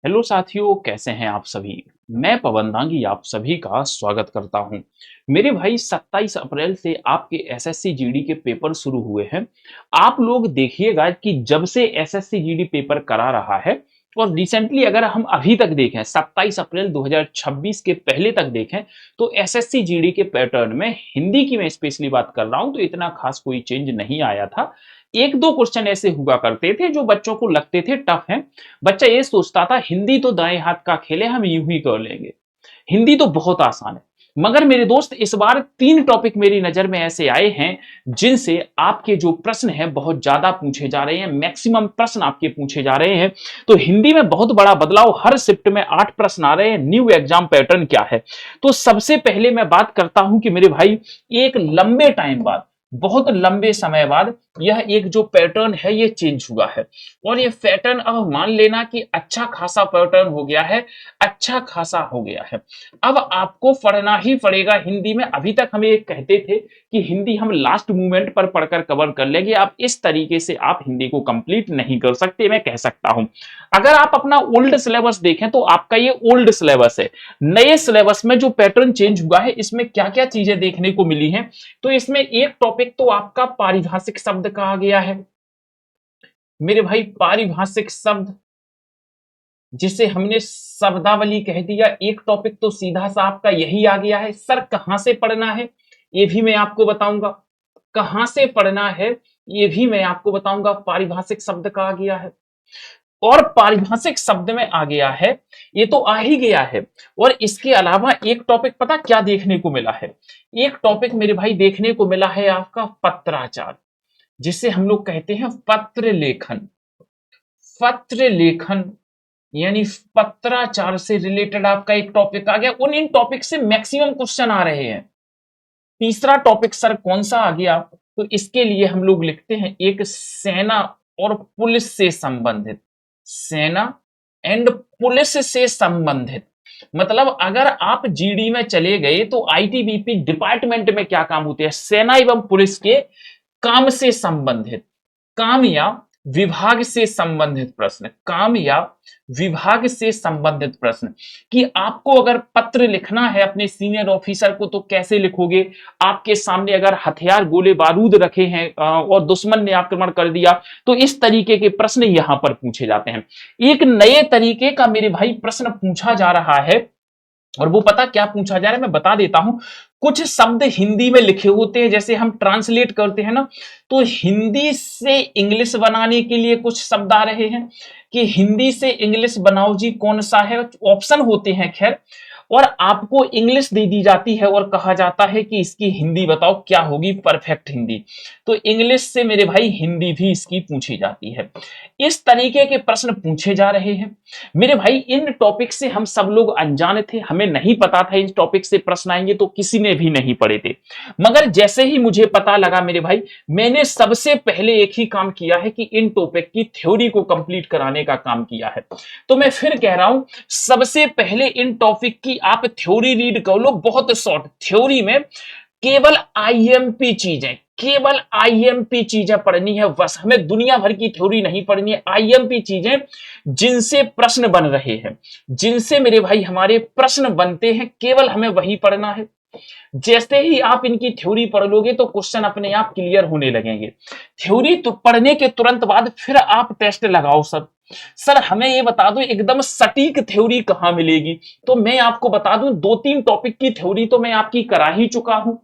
Hello साथियों, कैसे हैं आप सभी। मैं पवन दांगी आप सभी का स्वागत करता हूं। मेरे भाई 27 अप्रैल से आपके एसएससी जीडी के पेपर शुरू हुए हैं। आप लोग देखिएगा कि जब से एसएससी जीडी पेपर करा रहा है और रिसेंटली अगर हम अभी तक देखें 27 अप्रैल 2026 के पहले तक देखें तो एसएससी जीडी के पैटर्न में हिंदी की मैं स्पेशली बात कर रहा हूं तो इतना खास कोई चेंज नहीं आया था। एक दो क्वेश्चन ऐसे हुआ करते थे जो बच्चों को लगते थे टफ हैं। बच्चा ये सोचता था हिंदी तो दाएं हाथ का खेल है, हम यूं ही कर लेंगे, हिंदी तो बहुत आसान है। मगर मेरे दोस्त इस बार तीन टॉपिक मेरी नजर में ऐसे आए हैं जिनसे आपके जो प्रश्न हैं बहुत ज्यादा पूछे जा रहे हैं, मैक्सिमम प्रश्न आपके पूछे जा रहे हैं। तो हिंदी में बहुत बड़ा बदलाव, हर शिफ्ट में 8 प्रश्न आ रहे हैं। न्यू एग्जाम पैटर्न क्या है? तो सबसे पहले मैं बात करता हूं कि मेरे भाई एक लंबे टाइम बाद, बहुत लंबे समय बाद यह एक जो पैटर्न है ये चेंज हुआ है। और ये पैटर्न अब मान लेना कि अच्छा खासा पैटर्न हो गया है, अच्छा खासा हो गया है। अब आपको पढ़ना ही पड़ेगा हिंदी में। अभी तक हम ये कहते थे कि हिंदी हम लास्ट मोमेंट पर पढ़कर कवर कर लेंगे, अब इस तरीके से आप हिंदी को कंप्लीट नहीं कर सकते, मैं कह सकता हूं। अगर आप अपना ओल्ड सिलेबस देखें तो आपका ये ओल्ड सिलेबस है। नए सिलेबस में जो पैटर्न चेंज हुआ है इसमें क्या क्या चीजें देखने को मिली हैं, तो इसमें एक टॉपिक तो आपका पारिभाषिक शब्द का आ गया है मेरे भाई। पारिभाषिक शब्द जिसे हमने शब्दावली कह दिया, एक टॉपिक तो सीधा सा आपका यही आ गया है। सर कहां से पढ़ना है ये भी मैं आपको बताऊंगा, कहां से पढ़ना है ये भी मैं आपको बताऊंगा। पारिभाषिक शब्द का आ गया है और पारिभाषिक शब्द में आ गया है, ये तो आ ही गया है। और इसके अलावा एक टॉपिक पता क्या देखने को मिला है? एक टॉपिक मेरे भाई देखने को मिला है आपका पत्राचार, जिसे हम लोग कहते हैं पत्र लेखन। पत्र लेखन यानी पत्राचार से रिलेटेड आपका एक टॉपिक आ गया। उन इन टॉपिक से मैक्सिमम क्वेश्चन आ रहे हैं। तीसरा टॉपिक सर कौन सा आ गया? तो इसके लिए हम लोग लिखते हैं एक सेना और पुलिस से संबंधित, सेना एंड पुलिस से संबंधित। मतलब अगर आप जीडी में चले गए तो आईटीबीपी डिपार्टमेंट में क्या काम होते हैं, सेना एवं पुलिस के काम से संबंधित, काम या विभाग से संबंधित प्रश्न, काम या विभाग से संबंधित प्रश्न। कि आपको अगर पत्र लिखना है अपने सीनियर ऑफिसर को तो कैसे लिखोगे? आपके सामने अगर हथियार गोले बारूद रखे हैं और दुश्मन ने आक्रमण कर दिया तो इस तरीके के प्रश्न यहां पर पूछे जाते हैं। एक नए तरीके का मेरे भाई प्रश्न पूछा जा रहा है और वो पता क्या पूछा जा रहा है मैं बता देता हूं। कुछ शब्द हिंदी में लिखे होते हैं, जैसे हम ट्रांसलेट करते हैं ना, तो हिंदी से इंग्लिश बनाने के लिए कुछ शब्द आ रहे हैं कि हिंदी से इंग्लिश बनाओ जी, कौन सा है? ऑप्शन होते हैं खैर, और आपको इंग्लिश दे दी जाती है और कहा जाता है कि इसकी हिंदी बताओ क्या होगी, परफेक्ट हिंदी। तो इंग्लिश से मेरे भाई हिंदी भी इसकी पूछी जाती है। इस तरीके के प्रश्न पूछे जा रहे हैं मेरे भाई। इन टॉपिक से हम सब लोग अनजान थे, हमें नहीं पता था इन टॉपिक से प्रश्न आएंगे, तो किसी ने भी नहीं पढ़े थे। मगर जैसे ही मुझे पता लगा मेरे भाई, मैंने सबसे पहले एक ही काम किया है कि इन टॉपिक की थ्योरी को कंप्लीट कराने का काम किया है। तो मैं फिर कह रहा हूं, सबसे पहले इन टॉपिक की आप थ्योरी रीड कर लो, बहुत शॉर्ट थ्योरी में केवल आईएमपी चीजें, केवल आईएमपी चीजें पढ़नी है बस। हमें दुनिया भर की थ्योरी नहीं पढ़नी है, आईएमपी चीजें जिनसे प्रश्न बन रहे हैं, जिनसे मेरे भाई हमारे प्रश्न बनते हैं, केवल हमें वही पढ़ना है। जैसे ही आप इनकी थ्योरी पढ़ लोगे तो क्वेश्चन अपने आप क्लियर होने लगेंगे। थ्योरी तो पढ़ने के तुरंत बाद फिर आप टेस्ट लगाओ। सर हमें ये बता दो एकदम सटीक थ्योरी कहां मिलेगी? तो मैं आपको बता दूं, दो तीन टॉपिक की थ्योरी तो मैं आपकी करा ही चुका हूं।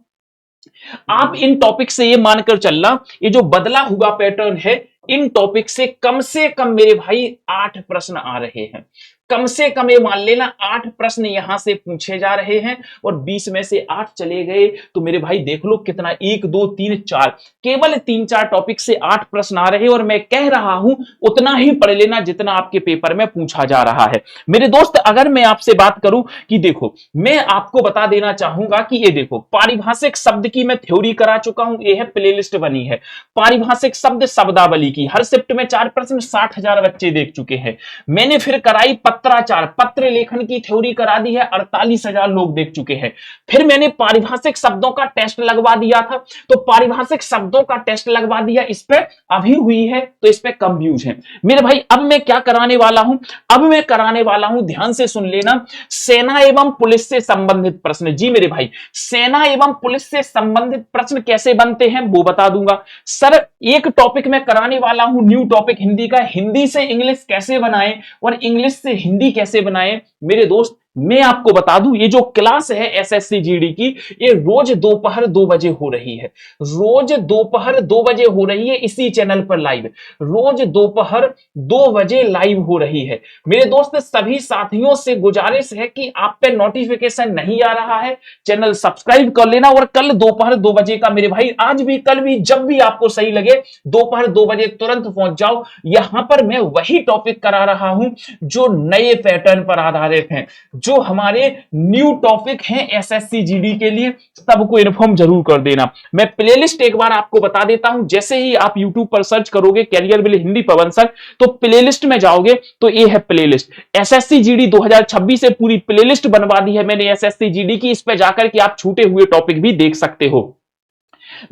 आप इन टॉपिक से ये मानकर चलना, ये जो बदला हुआ पैटर्न है, इन टॉपिक से कम मेरे भाई 8 प्रश्न आ रहे हैं। कम से कम ये मान लेना 8 प्रश्न यहां से पूछे जा रहे हैं और 20 में से 8 चले गए तो मेरे भाई देख लो कितना, 1 2 3 4, केवल 3-4 टॉपिक से 8 प्रश्न आ रहे हैं। और मैं कह रहा हूं उतना ही पढ़ लेना जितना आपके पेपर में पूछा जा रहा है। मेरे दोस्त अगर मैं आपसे बात करूं कि देखो, मैं आपको बता देना चाहूंगा कि ये देखो, पारिभाषिक शब्द की मैं थ्योरी करा चुका हूं, ये है प्लेलिस्ट बनी है पारिभाषिक शब्द शब्दावली की। हर शिफ्ट में 4 प्रश्न, 60,000 बच्चे देख चुके हैं। मैंने फिर कराई पत्राचार पत्र लेखन की थ्योरी करा दी है, 48,000 लोग देख चुके हैं। फिर मैंने पारिभाषिक शब्दों का टेस्ट लगवा दिया था, तो पारिभाषिक शब्दों का टेस्ट लगवा दिया, इस पे अभी हुई है, तो इस पे कम व्यूज है मेरे भाई। अब मैं क्या कराने वाला हूं, अब मैं कराने वाला हूं, ध्यान से सुन लेना, सेना एवं पुलिस से संबंधित प्रश्न। जी मेरे भाई, सेना एवं पुलिस से संबंधित प्रश्न कैसे बनते हैं वो बता दूंगा। सर एक टॉपिक मैं कराने वाला हूं, न्यू टॉपिक हिंदी का, हिंदी से इंग्लिश कैसे बनाए और इंग्लिश से हिंदी कैसे बनाए। मेरे दोस्त मैं आपको बता दूं, ये जो क्लास है एसएससी जीडी की, ये रोज दोपहर 2 बजे हो रही है, रोज दोपहर 2 बजे हो रही है इसी चैनल पर लाइव, रोज दोपहर 2 बजे लाइव हो रही है। मेरे दोस्त सभी साथियों से गुजारिश है कि आप पे नोटिफिकेशन नहीं आ रहा है, चैनल सब्सक्राइब कर लेना, और कल दोपहर 2 बजे का मेरे भाई, आज भी कल भी जब भी आपको सही लगे दोपहर 2 बजे तुरंत पहुंच जाओ। यहां पर मैं वही टॉपिक करा रहा हूं जो नए पैटर्न पर आधारित हैं, जो हमारे न्यू टॉपिक हैं एसएससी जीडी के लिए। सबको इन्फॉर्म जरूर कर देना। मैं प्लेलिस्ट एक बार आपको बता देता हूं, जैसे ही आप यूट्यूब पर सर्च करोगे कैरियर बिल हिंदी पवन सर, तो प्लेलिस्ट में जाओगे तो ये है प्लेलिस्ट, एसएससी जीडी 2026 से पूरी प्लेलिस्ट बनवा दी है मैंने एसएससी जीडी की। इस पे जाकर के आप छूटे हुए टॉपिक भी देख सकते हो।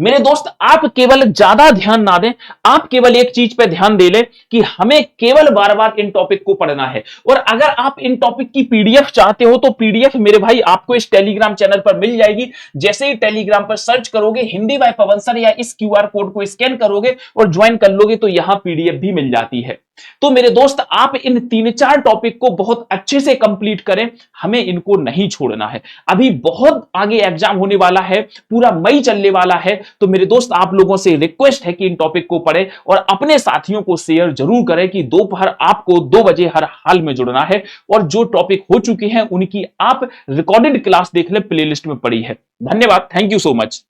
मेरे दोस्त आप केवल ज्यादा ध्यान ना दें, आप केवल एक चीज पे ध्यान दे लें कि हमें केवल बार बार इन टॉपिक को पढ़ना है। और अगर आप इन टॉपिक की पीडीएफ चाहते हो तो पीडीएफ मेरे भाई आपको इस टेलीग्राम चैनल पर मिल जाएगी। जैसे ही टेलीग्राम पर सर्च करोगे हिंदी बाय पवन सर, या इस क्यूआर कोड को स्कैन करोगे और ज्वाइन कर लोगे तो यहां पीडीएफ भी मिल जाती है। तो मेरे दोस्त आप इन 3-4 टॉपिक को बहुत अच्छे से कंप्लीट करें, हमें इनको नहीं छोड़ना है। अभी बहुत आगे एग्जाम होने वाला है, पूरा मई चलने वाला है, तो मेरे दोस्त आप लोगों से रिक्वेस्ट है कि इन टॉपिक को पढ़ें और अपने साथियों को शेयर जरूर करें कि दोपहर आपको 2 बजे हर हाल में जुड़ना है। और जो टॉपिक हो चुके हैं उनकी आप रिकॉर्डेड क्लास देख ले, प्लेलिस्ट में पड़ी है। धन्यवाद, थैंक यू सो मच।